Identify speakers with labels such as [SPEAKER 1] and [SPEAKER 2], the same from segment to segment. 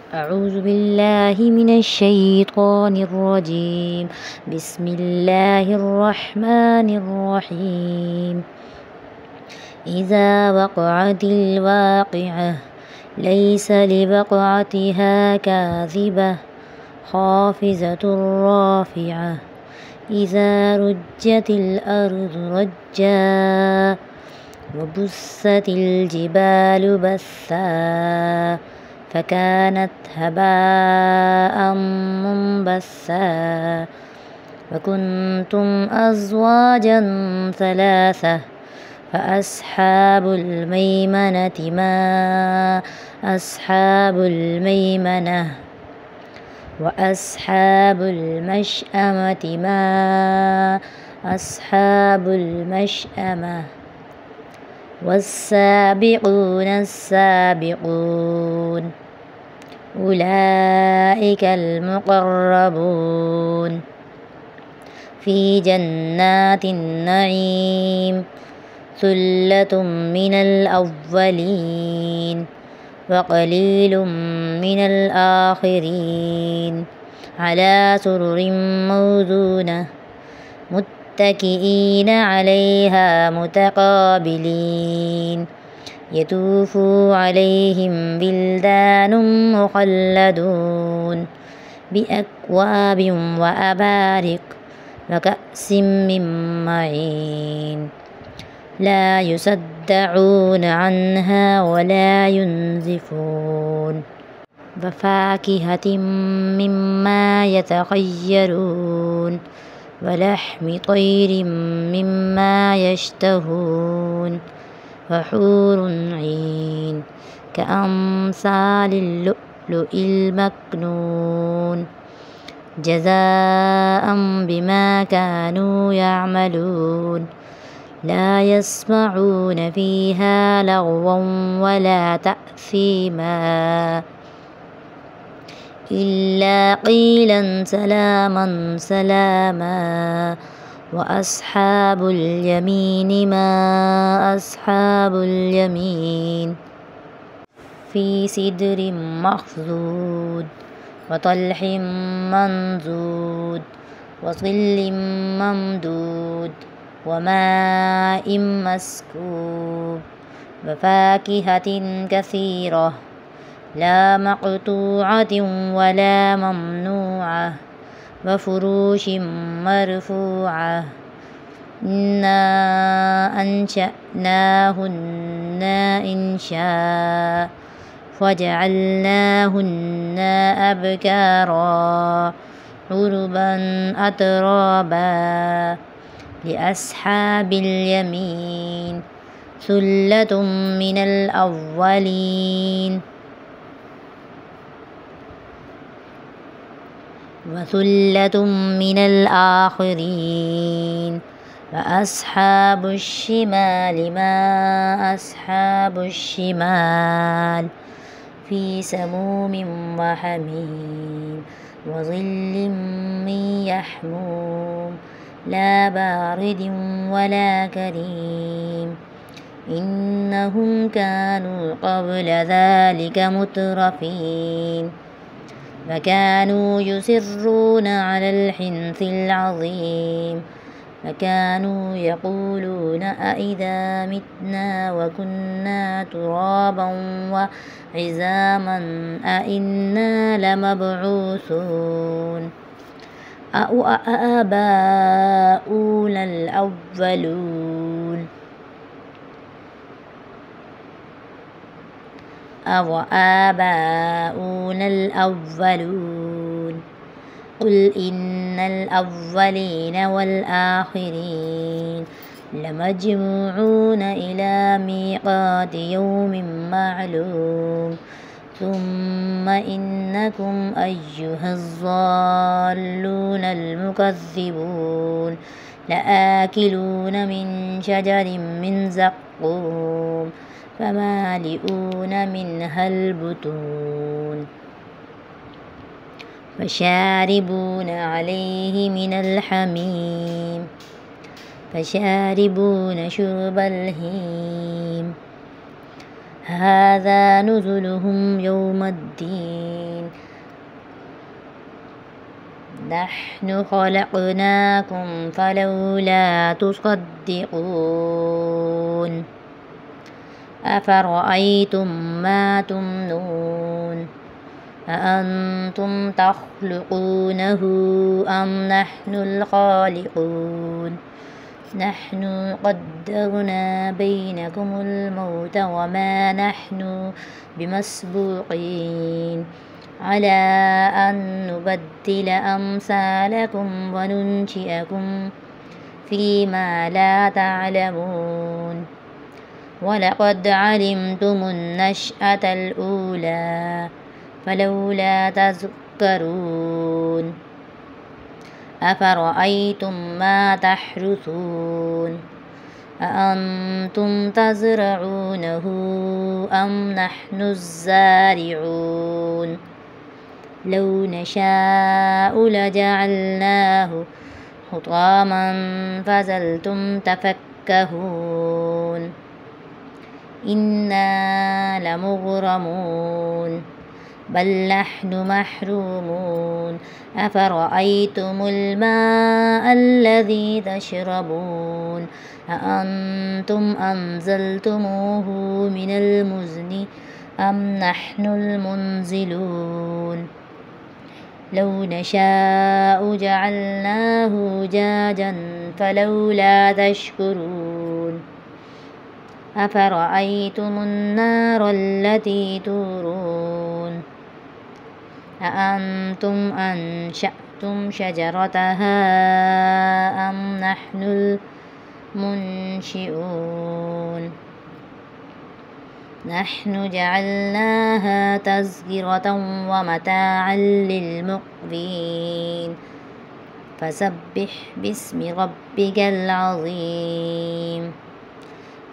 [SPEAKER 1] أعوذ بالله من الشيطان الرجيم. بسم الله الرحمن الرحيم. إذا وقعت الواقعة ليس لوقعتها كاذبة خافضة رافعة. إذا رجت الأرض رجا وبست الجبال بثا فكانت هباء منبثا. وكنتم أزواجا ثلاثة فأصحاب الميمنة ما أصحاب الميمنة وأصحاب المشأمة ما أصحاب المشأمة. والسابقون السابقون أولئك المقربون في جنات النعيم. ثلة من الأولين وقليل من الآخرين. على سرر موضونة متكئين عليها متقابلين. يطوف عليهم بلدان مخلدون بأكواب وأبارق وكأس من معين. لا يصدعون عنها ولا ينزفون. وفاكهة مما يتخيرون ولحم طير مما يشتهون. وحور عين كأمثال اللؤلؤ المكنون جزاء بما كانوا يعملون. لا يسمعون فيها لغوا ولا تأثيما إلا قيلا سلاما سلاما. وأصحاب اليمين ما أصحاب اليمين. في سدر مخضود وطلح منضود وظل ممدود وماء مسكوب. وفاكهة كثيرة لا مقطوعة ولا ممنوعة. وفروش مرفوعة. إنا أنشأناهن إنشاء وجعلناهن أبكارا عربا أترابا. لأصحاب اليمين ثلة من الأولين وثلة من الآخرين. وأصحاب الشمال ما أصحاب الشمال. في سموم وحميم وظل من يحموم لا بارد ولا كريم. إنهم كانوا قبل ذلك مترفين فكانوا يصرون على الحنث العظيم. فكانوا يقولون أئذا متنا وكنا ترابا وعظاما أئنا لمبعوثون أو آباؤنا الأولون أو آباؤنا الأولون. قل إن الأولين والآخرين لمجموعون إلى ميقات يوم معلوم. ثم إنكم أيها الضالون المكذبون لآكلون من شجر من زقوم فمالئون منها البطون فشاربون عليه من الحميم فشاربون شرب الهيم هذا نزلهم يوم الدين نحن خلقناكم فلولا تصدقون أفرأيتم ما تمنون أأنتم تخلقونه أم نحن الخالقون نحن قدرنا بينكم الموت وما نحن بمسبوقين على أن نبدل أمثالكم وننشئكم فيما لا تعلمون ولقد علمتم النشأة الأولى فلولا تذكرون أفرأيتم ما تحرثون أأنتم تزرعونه أم نحن الزارعون لو نشاء لجعلناه حطاما فظلتم تفكهون إنا لمغرمون بل نحن محرومون أفرأيتم الماء الذي تشربون أأنتم أنزلتموه من المزن أم نحن المنزلون لو نشاء جعلناه جاجا فلولا تشكرون أفرأيتم النار التي تورون أأنتم أنشأتم شجرتها أم نحن المنشئون نحن جعلناها تذكرة ومتاعا للمقوين فسبح باسم ربك العظيم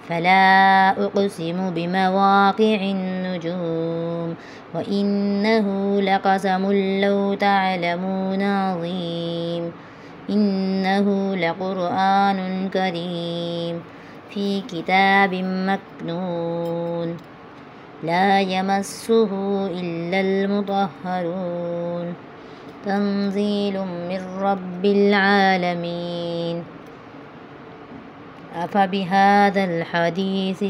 [SPEAKER 1] فلا أقسم بمواقع النجوم وإنه لقسم لو تعلمون عظيم إنه لقرآن كريم في كتاب مكنون لا يمسه إلا المطهرون تنزيل من رب العالمين أفبهذا الحديث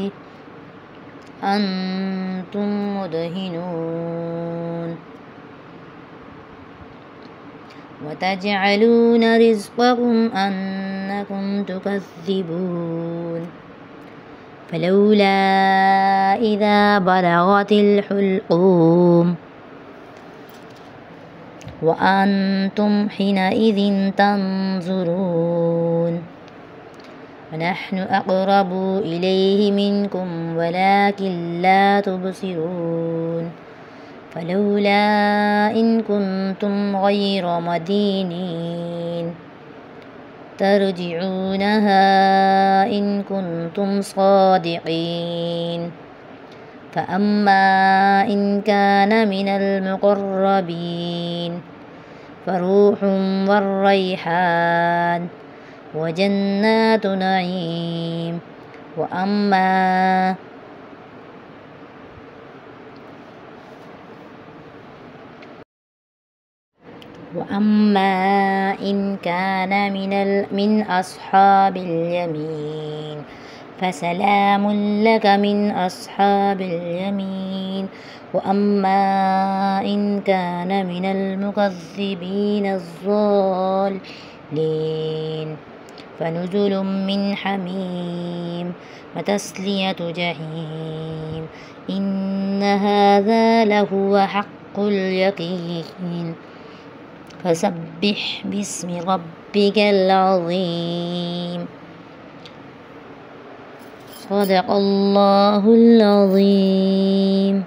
[SPEAKER 1] أنتم مدهنون وتجعلون رزقكم أنكم تكذبون فلولا إذا بلغت الحلقوم وأنتم حينئذ تنظرون ونحن أقرب إليه منكم ولكن لا تبصرون فلولا إن كنتم غير مدينين ترجعونها إن كنتم صادقين فأما إن كان من المقربين فروح والريحان وجنات نعيم وأما إن كان من أصحاب اليمين فسلام لك من أصحاب اليمين وأما إن كان من المكذبين الضالين فنزل من حميم وتسلية جحيم إن هذا لهو حق اليقين فسبح باسم ربك العظيم صدق الله العظيم.